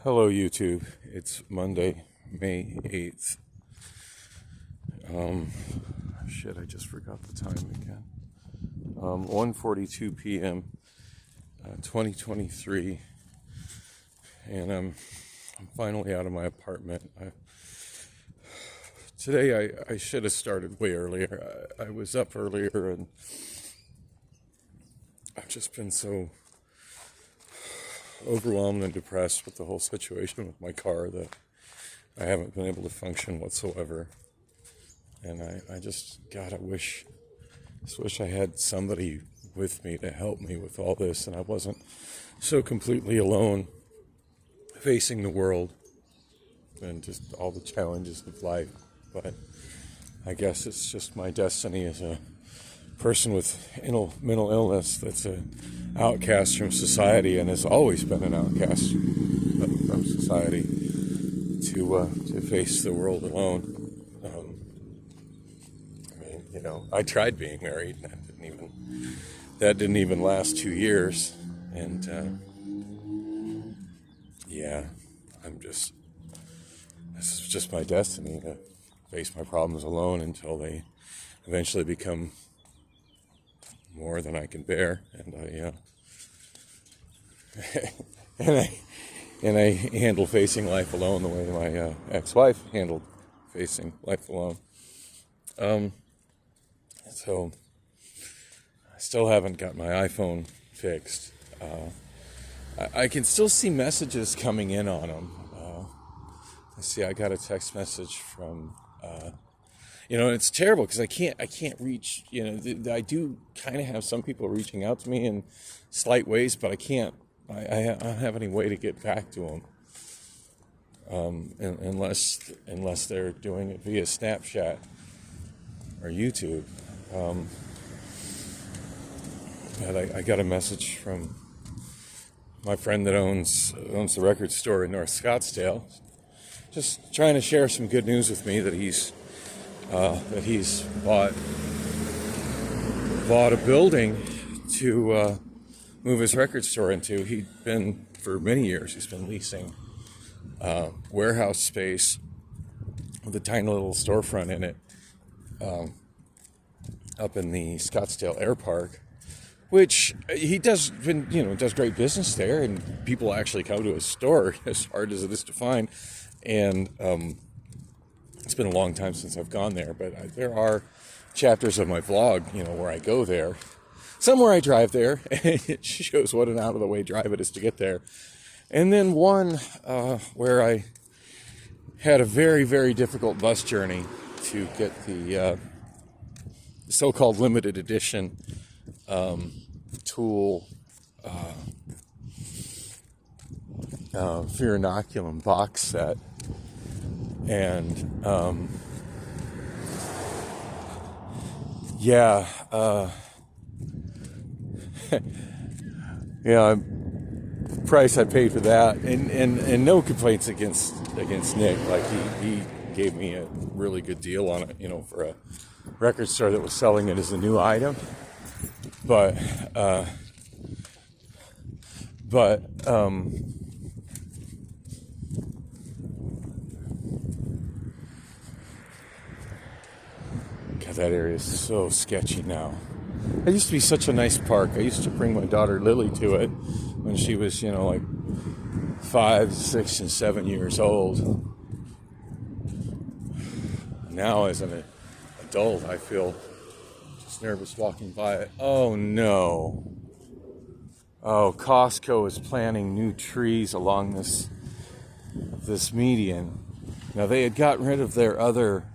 Hello YouTube, it's Monday, May 8th. I just forgot the time again. 1:42 p.m. 2023, and I'm finally out of my apartment. Today I should have started way earlier. I was up earlier and I've just been so overwhelmed and depressed with the whole situation with my car that I haven't been able to function whatsoever. And I wish I had somebody with me to help me with all this, and I wasn't so completely alone facing the world and just all the challenges of life. But I guess it's just my destiny as a person with mental illness that's an outcast from society and has always been an outcast from society to face the world alone. I tried being married, and that didn't even last 2 years, and this is just my destiny to face my problems alone until they eventually become more than I can bear, and I handle facing life alone the way my ex-wife handled facing life alone. So I still haven't got my iPhone fixed. I can still see messages coming in on them. I got a text message from. It's terrible because I can't reach. I do kind of have some people reaching out to me in slight ways, but I can't. I don't have any way to get back to them, unless they're doing it via Snapchat or YouTube. But I got a message from my friend that owns the record store in North Scottsdale, just trying to share some good news with me that he's bought a building to move his record store into. For many years he's been leasing warehouse space with a tiny little storefront in it up in the Scottsdale Air Park, which he does great business there, and people actually come to his store, as hard as it is to find. And it's been a long time since I've gone there, but there are chapters of my vlog, where I go there. Somewhere I drive there, and it shows what an out-of-the-way drive it is to get there. And then one where I had a very, very difficult bus journey to get the so-called limited edition Tool Fear Inoculum box set. And price I paid for that, and no complaints against Nick. Like he gave me a really good deal on it, for a record store that was selling it as a new item. But God, that area is so sketchy now. It used to be such a nice park. I used to bring my daughter Lily to it when she was, like 5, 6, and 7 years old. Now, as an adult, I feel just nervous walking by it. Oh no. Oh, Costco is planting new trees along this median. Now, they had gotten rid of their other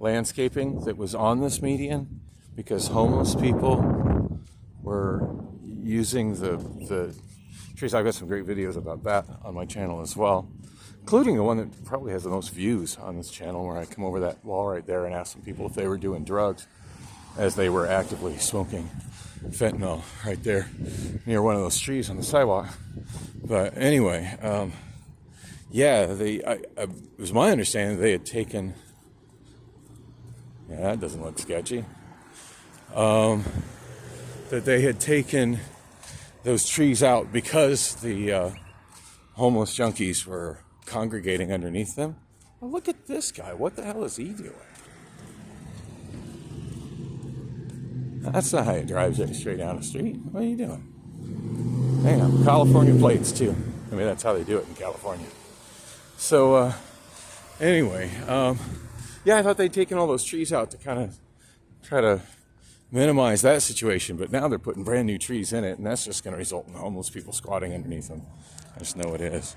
landscaping that was on this median because homeless people were using the trees. I've got some great videos about that on my channel as well, including the one that probably has the most views on this channel, where I come over that wall right there and ask some people if they were doing drugs as they were actively smoking fentanyl right there near one of those trees on the sidewalk. But anyway, it was my understanding they had taken. Yeah, that doesn't look sketchy. That they had taken those trees out because the homeless junkies were congregating underneath them. Well, look at this guy. What the hell is he doing? That's not how you drive straight down the street. What are you doing? Hang on. California plates, too. I mean, that's how they do it in California. So, anyway, yeah, I thought they'd taken all those trees out to kind of try to minimize that situation, but now they're putting brand new trees in it, and that's just going to result in homeless people squatting underneath them. I just know it is.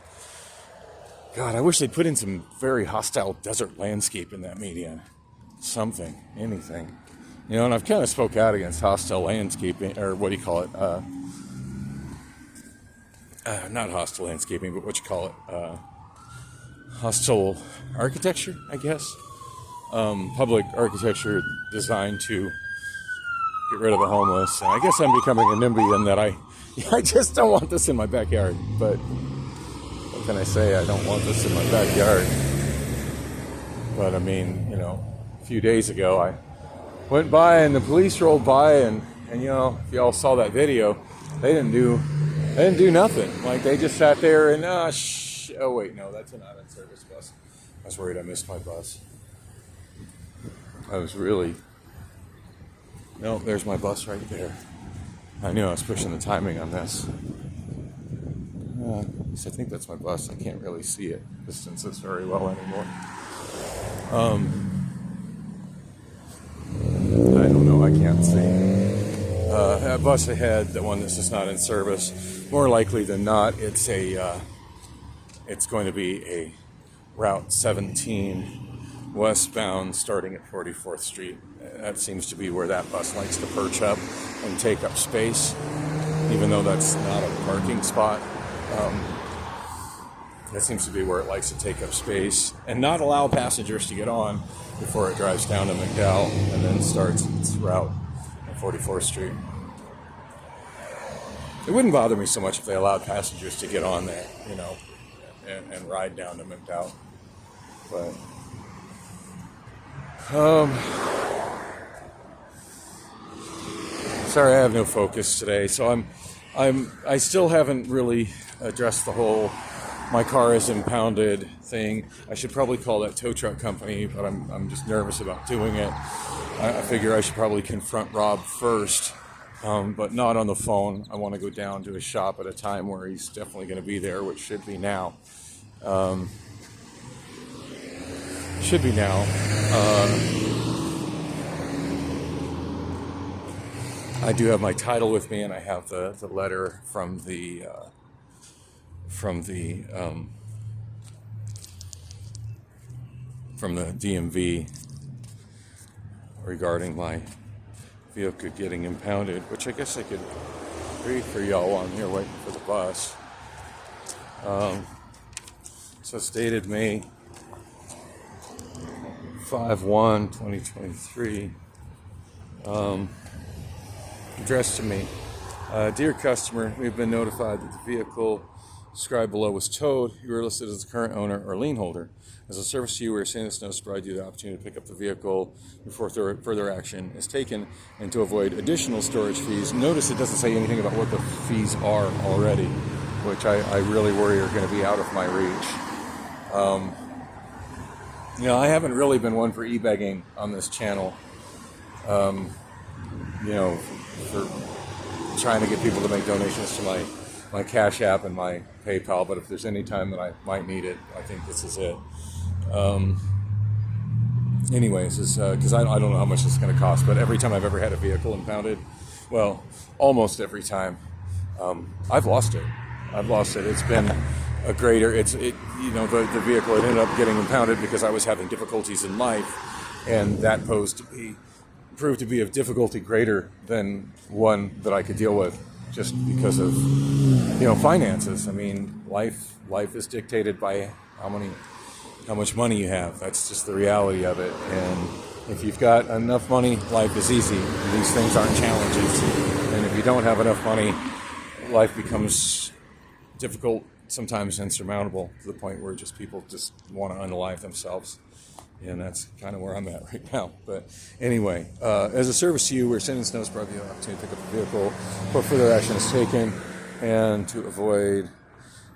God, I wish they'd put in some very hostile desert landscape in that media. Something, anything. You know, and I've kind of spoke out against hostile landscaping, or what do you call it? Not hostile landscaping, but what you call it? Hostile architecture, I guess. Public architecture designed to get rid of the homeless. And I guess I'm becoming a NIMBY in that I just don't want this in my backyard. But what can I say? I don't want this in my backyard. But I mean, you know, a few days ago I went by and the police rolled by and you know, if y'all saw that video, they didn't do nothing. Like they just sat there and oh wait, no, that's an out-of-service bus. I was worried I missed my bus. I was really... No, there's my bus right there. I knew I was pushing the timing on this. So I think that's my bus. I can't really see it distances very well anymore. I don't know. I can't see. That bus ahead, the one that's just not in service, more likely than not, it's going to be a Route 17 westbound starting at 44th Street. That seems to be where that bus likes to perch up and take up space, even though that's not a parking spot. That seems to be where it likes to take up space and not allow passengers to get on before it drives down to McDowell and then starts its route at 44th Street. It wouldn't bother me so much if they allowed passengers to get on there, you know, and ride down to McDowell. But sorry, I have no focus today. So I still haven't really addressed the whole my car is impounded thing. I should probably call that tow truck company, but I'm just nervous about doing it. I figure I should probably confront Rob first, but not on the phone. I want to go down to his shop at a time where he's definitely going to be there, which should be now. I do have my title with me, and I have the letter from the DMV regarding my vehicle getting impounded, which I guess I could read for y'all while I'm here waiting for the bus. So it's dated May 5/1/2023. Addressed to me. Dear customer, we have been notified that the vehicle described below was towed. You are listed as the current owner or lien holder. As a service to you, we are sending this notice to provide you the opportunity to pick up the vehicle before further action is taken and to avoid additional storage fees. Notice it doesn't say anything about what the fees are already, which I really worry are going to be out of my reach. You know, I haven't really been one for e-begging on this channel. You know, for trying to get people to make donations to my Cash App and my PayPal, but if there's any time that I might need it, I think this is it. Anyways, because I don't know how much it's going to cost, but every time I've ever had a vehicle impounded, well, almost every time, I've lost it. It's been a greater, the vehicle had ended up getting impounded because I was having difficulties in life, and that proved to be of difficulty greater than one that I could deal with just because of, finances. I mean, life is dictated by how much money you have. That's just the reality of it. And if you've got enough money, life is easy. These things aren't challenges. And if you don't have enough money, life becomes difficult, sometimes insurmountable, to the point where people just want to unalive themselves. And that's kind of where I'm at right now. But anyway, as a service to you, we're sending this notice to provide you the opportunity to pick up the vehicle before further action is taken and to avoid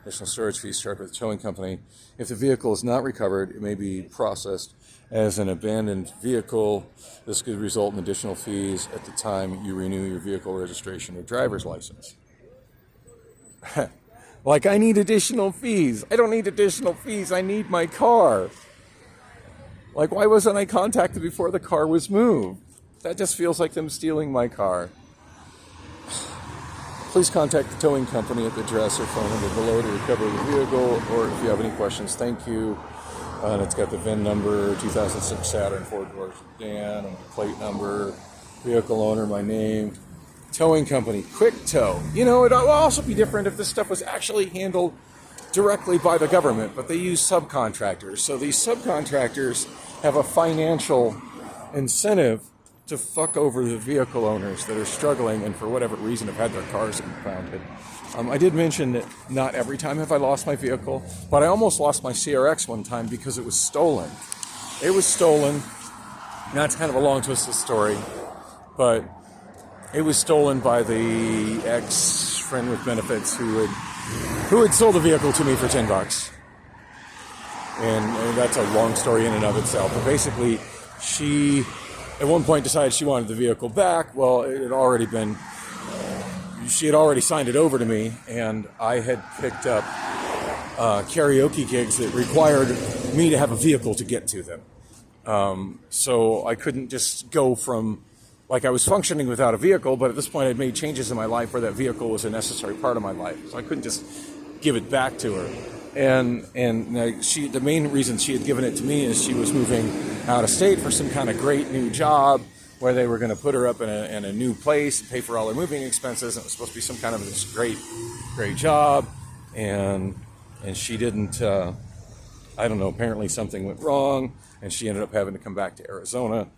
additional storage fees charged by the towing company. If the vehicle is not recovered, it may be processed as an abandoned vehicle. This could result in additional fees at the time you renew your vehicle registration or driver's license. Like, I need additional fees. I don't need additional fees. I need my car. Like, why wasn't I contacted before the car was moved? That just feels like them stealing my car. Please contact the towing company at the address or phone number below to recover the vehicle, or if you have any questions, thank you. And it's got the VIN number, 2006 Saturn, 4-door sedan, and the plate number, vehicle owner, my name. Towing company, Quick Tow. You know, it would also be different if this stuff was actually handled directly by the government, but they use subcontractors. So these subcontractors have a financial incentive to fuck over the vehicle owners that are struggling and for whatever reason have had their cars impounded. I did mention that not every time have I lost my vehicle, but I almost lost my CRX one time because it was stolen. It was stolen. Now it's kind of a long twisted story, but it was stolen by the ex-friend with benefits who had sold the vehicle to me for $10. And that's a long story in and of itself. But basically, she at one point decided she wanted the vehicle back. Well, it had already been, she had already signed it over to me, and I had picked up karaoke gigs that required me to have a vehicle to get to them. So I couldn't just go from, like, I was functioning without a vehicle, but at this point I'd made changes in my life where that vehicle was a necessary part of my life. So I couldn't just give it back to her. And the main reason she had given it to me is she was moving out of state for some kind of great new job where they were going to put her up in a new place, pay for all her moving expenses, and it was supposed to be some kind of this great job. And she didn't, I don't know, apparently something went wrong, and she ended up having to come back to Arizona.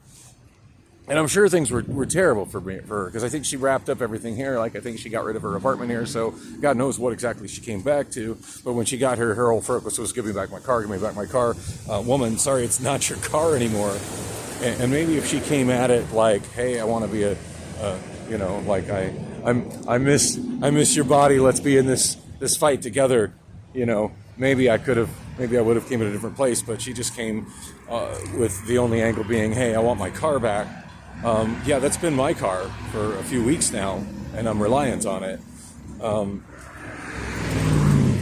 And I'm sure things were terrible for her, because I think she wrapped up everything here. Like, I think she got rid of her apartment here, so God knows what exactly she came back to. But when she got her whole focus was, give me back my car, give me back my car. Woman, sorry, it's not your car anymore. And maybe if she came at it like, hey, I want to be like I miss your body. Let's be in this fight together. You know, maybe I would have came at a different place. But she just came with the only angle being, hey, I want my car back. Yeah, that's been my car for a few weeks now, and I'm reliant on it.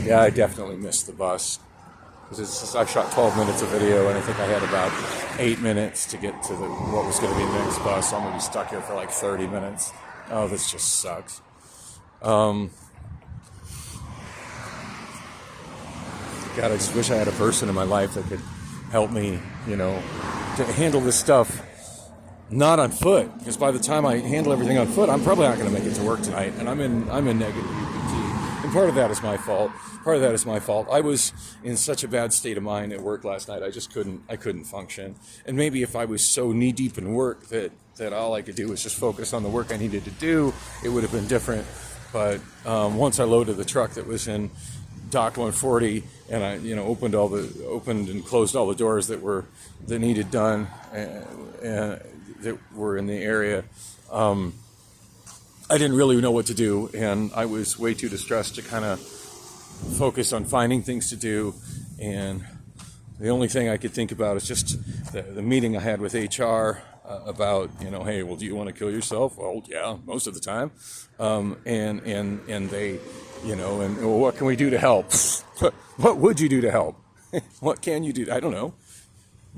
Yeah, I definitely missed the bus. Because I shot 12 minutes of video, and I think I had about 8 minutes to get to what was going to be the next bus. So I'm going to be stuck here for like 30 minutes. Oh, this just sucks. God, I just wish I had a person in my life that could help me, to handle this stuff. Not on foot, because by the time I handle everything on foot, I'm probably not going to make it to work tonight, and I'm in negative UPT. And part of that is my fault. I was in such a bad state of mind at work last night. I couldn't function. And maybe if I was so knee deep in work that all I could do was just focus on the work I needed to do, it would have been different. But once I loaded the truck that was in Dock 140, and I opened and closed all the doors that needed done, and that were in the area, I didn't really know what to do, and I was way too distressed to kind of focus on finding things to do. And the only thing I could think about is just the meeting I had with HR about, hey, well, do you want to kill yourself? Well, yeah, most of the time. And they, and well, what can we do to help? What would you do to help? What can you do? I don't know.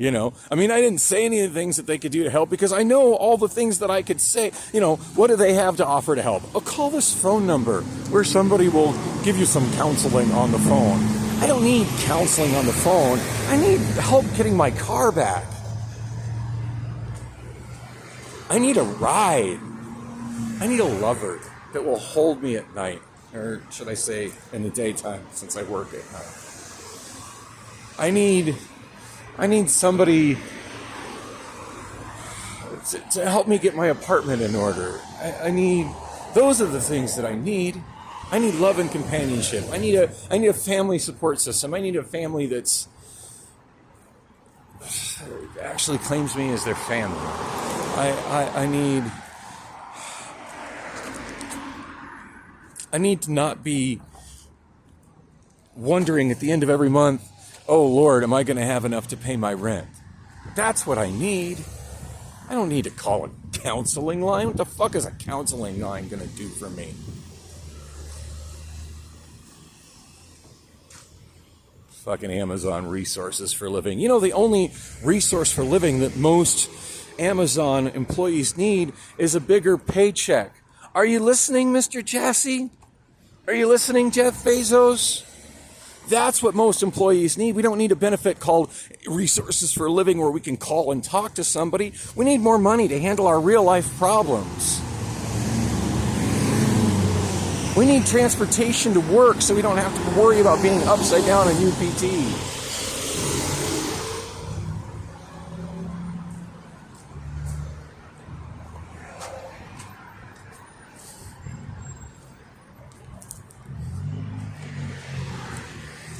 I didn't say any of the things that they could do to help, because I know all the things that I could say. What do they have to offer to help? Oh, call this phone number where somebody will give you some counseling on the phone. I don't need counseling on the phone. I need help getting my car back. I need a ride. I need a lover that will hold me at night, or should I say in the daytime, since I work at night. I need somebody to help me get my apartment in order. Those are the things that I need. I need love and companionship. I need a family support system. I need a family that's actually claims me as their family. I need to not be wondering at the end of every month, oh Lord, am I going to have enough to pay my rent? That's what I need. I don't need to call a counseling line. What the fuck is a counseling line going to do for me? Fucking Amazon resources for living. You know, the only resource for living that most Amazon employees need is a bigger paycheck. Are you listening, Mr. Jassy? Are you listening, Jeff Bezos? That's what most employees need. We don't need a benefit called resources for living where we can call and talk to somebody. We need more money to handle our real life problems. We need transportation to work so we don't have to worry about being upside down on UPT.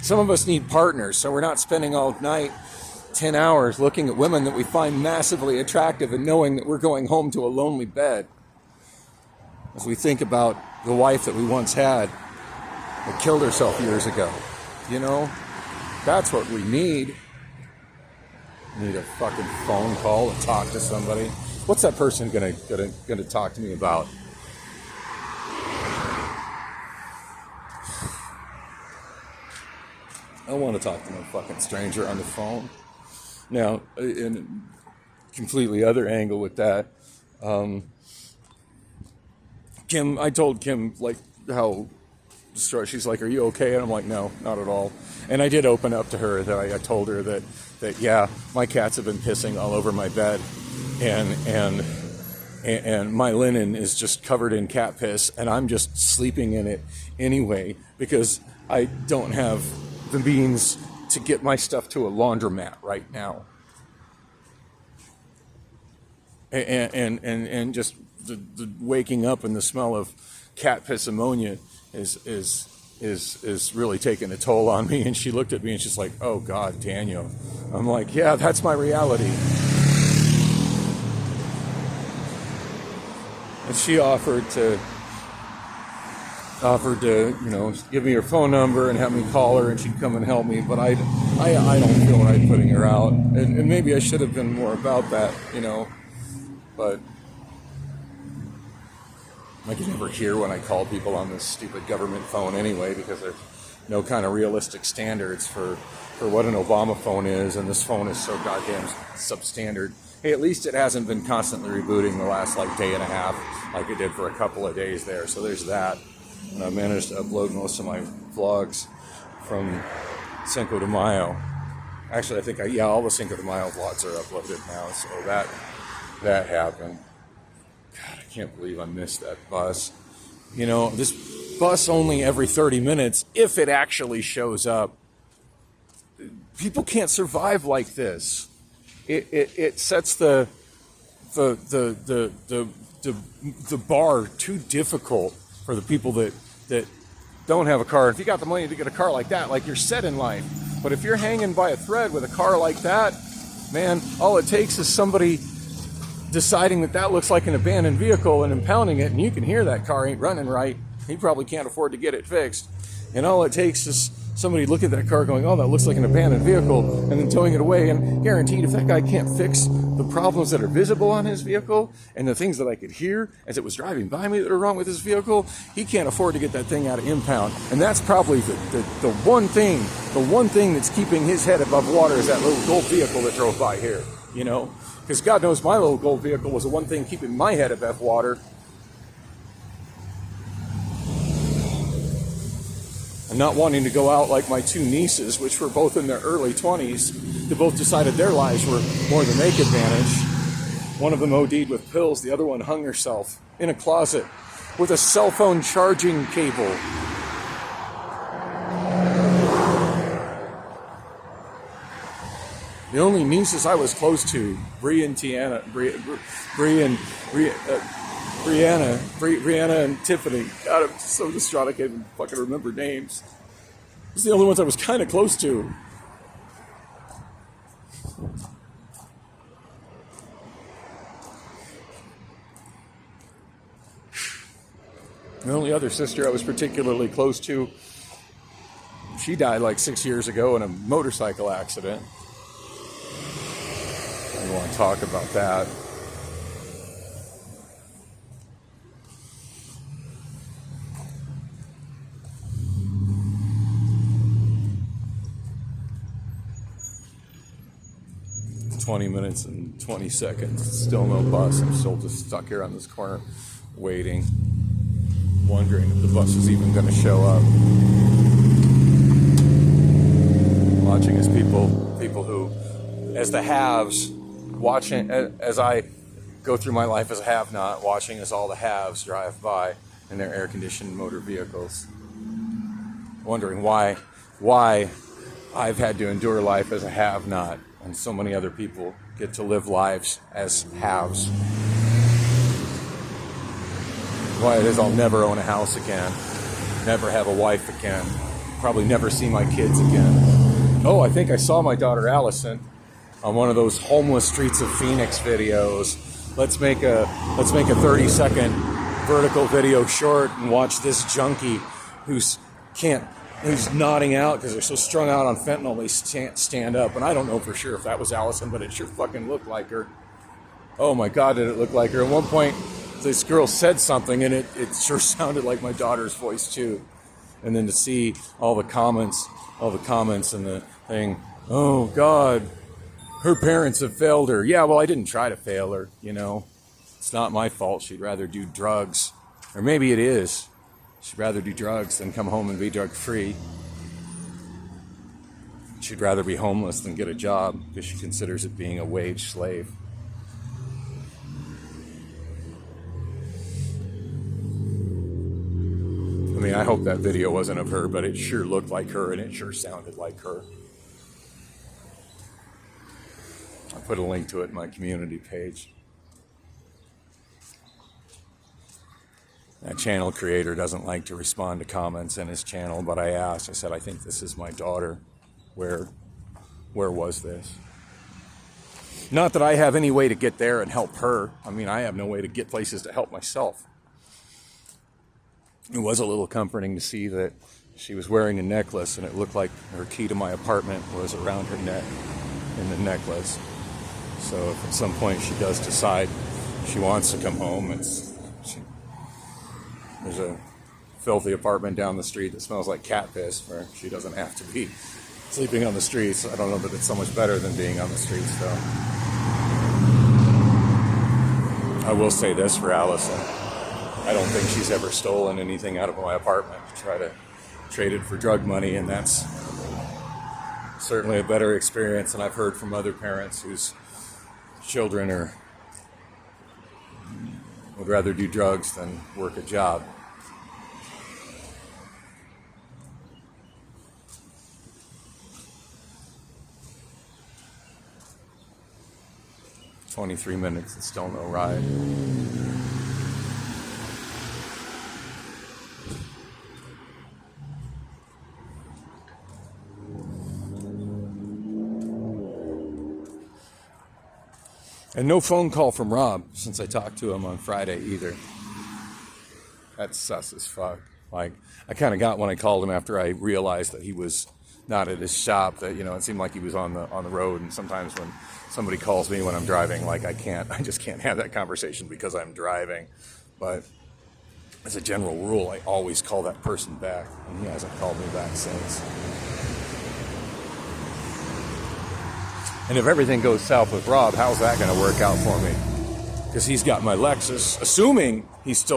Some of us need partners, so we're not spending all night, 10 hours, looking at women that we find massively attractive and knowing that we're going home to a lonely bed. As we think about the wife that we once had that killed herself years ago. You know, that's what we need. We need a fucking phone call to talk to somebody. What's that person gonna talk to me about? I don't want to talk to no fucking stranger on the phone. Now, in a completely other angle with that, Kim, I told Kim, like, how distraught, she's like, are you okay? And I'm like, no, not at all. And I did open up to her that I told her that yeah, my cats have been pissing all over my bed, and my linen is just covered in cat piss, and I'm just sleeping in it anyway because I don't have the means to get my stuff to a laundromat right now. And just the waking up and the smell of cat piss ammonia is really taking a toll on me. And she looked at me and she's like, oh God, Daniel. I'm like, yeah, that's my reality. And she offered to, you know, give me her phone number and have me call her and she'd come and help me. But I don't feel right putting her out. And maybe I should have been more about that, you know. But I can never hear when I call people on this stupid government phone anyway, because there's no kind of realistic standards for what an Obamaphone is, and this phone is so goddamn substandard. Hey, at least it hasn't been constantly rebooting the last like day and a half like it did for a couple of days there, so there's that. And I managed to upload most of my vlogs from Cinco de Mayo. Actually, I think all the Cinco de Mayo vlogs are uploaded now, so that happened. God, I can't believe I missed that bus. You know, this bus only every 30 minutes, if it actually shows up. People can't survive like this. It sets the bar too difficult for the people that don't have a car. If you got the money to get a car like that, like, you're set in life. But if you're hanging by a thread with a car like that, man, all it takes is somebody deciding that looks like an abandoned vehicle and impounding it, and you can hear that car ain't running right. He probably can't afford to get it fixed. And all it takes is somebody looking at that car going, oh, that looks like an abandoned vehicle, and then towing it away. And guaranteed, if that guy can't fix the problems that are visible on his vehicle and the things that I could hear as it was driving by me that are wrong with his vehicle, he can't afford to get that thing out of impound. And that's probably the one thing that's keeping his head above water is that little gold vehicle that drove by here, you know? Because God knows my little gold vehicle was the one thing keeping my head above water. And not wanting to go out like my two nieces, which were both in their early 20s. They both decided their lives were more than they could manage. One of them OD'd with pills. The other one hung herself in a closet with a cell phone charging cable. The only nieces I was close to, Brianna and Tiffany. God, I'm so distraught I can't even fucking remember names. Those are the only ones I was kind of close to. The only other sister I was particularly close to, She died like 6 years ago in a motorcycle accident. I want to talk about that. It's 20 minutes and 20 seconds. Still no bus. I'm still just stuck here on this corner waiting, wondering if the bus is even going to show up. Watching as people who, as the haves, watching as I go through my life as a have-not, watching as all the haves drive by in their air-conditioned motor vehicles, wondering why I've had to endure life as a have-not, and so many other people get to live lives as haves. Why it is I'll never own a house again, never have a wife again, probably never see my kids again. Oh, I think I saw my daughter Allison on one of those homeless streets of Phoenix videos. Let's make a 30-second vertical video short and watch this junkie who's nodding out because they're so strung out on fentanyl they stand up. And I don't know for sure if that was Allison, but it sure fucking looked like her. Oh my God, did it look like her? At one point, this girl said something, and it sure sounded like my daughter's voice too. And then to see all the comments and the thing, oh God, her parents have failed her. Yeah, well, I didn't try to fail her, you know. It's not my fault. She'd rather do drugs. Or maybe it is. She'd rather do drugs than come home and be drug-free. She'd rather be homeless than get a job because she considers it being a wage slave. I mean, I hope that video wasn't of her, but it sure looked like her and it sure sounded like her. I'll put a link to it in my community page. That channel creator doesn't like to respond to comments in his channel, but I asked, I said, I think this is my daughter. Where was this? Not that I have any way to get there and help her. I mean, I have no way to get places to help myself. It was a little comforting to see that she was wearing a necklace and it looked like her key to my apartment was around her neck in the necklace. So if at some point she does decide she wants to come home, there's a filthy apartment down the street that smells like cat piss where she doesn't have to be sleeping on the streets. I don't know that it's so much better than being on the streets, though. I will say this for Allison. I don't think she's ever stolen anything out of my apartment to try to trade it for drug money, and that's certainly a better experience than I've heard from other parents whose children would rather do drugs than work a job. "23 minutes and still no ride." And no phone call from Rob since I talked to him on Friday either. That's sus as fuck. Like, I kind of got when I called him after I realized that he was not at his shop, that, you know, it seemed like he was on the road. And sometimes when somebody calls me when I'm driving, like, I just can't have that conversation because I'm driving. But as a general rule, I always call that person back, and he hasn't called me back since. And if everything goes south with Rob, how's that going to work out for me? Because he's got my Lexus, assuming he's still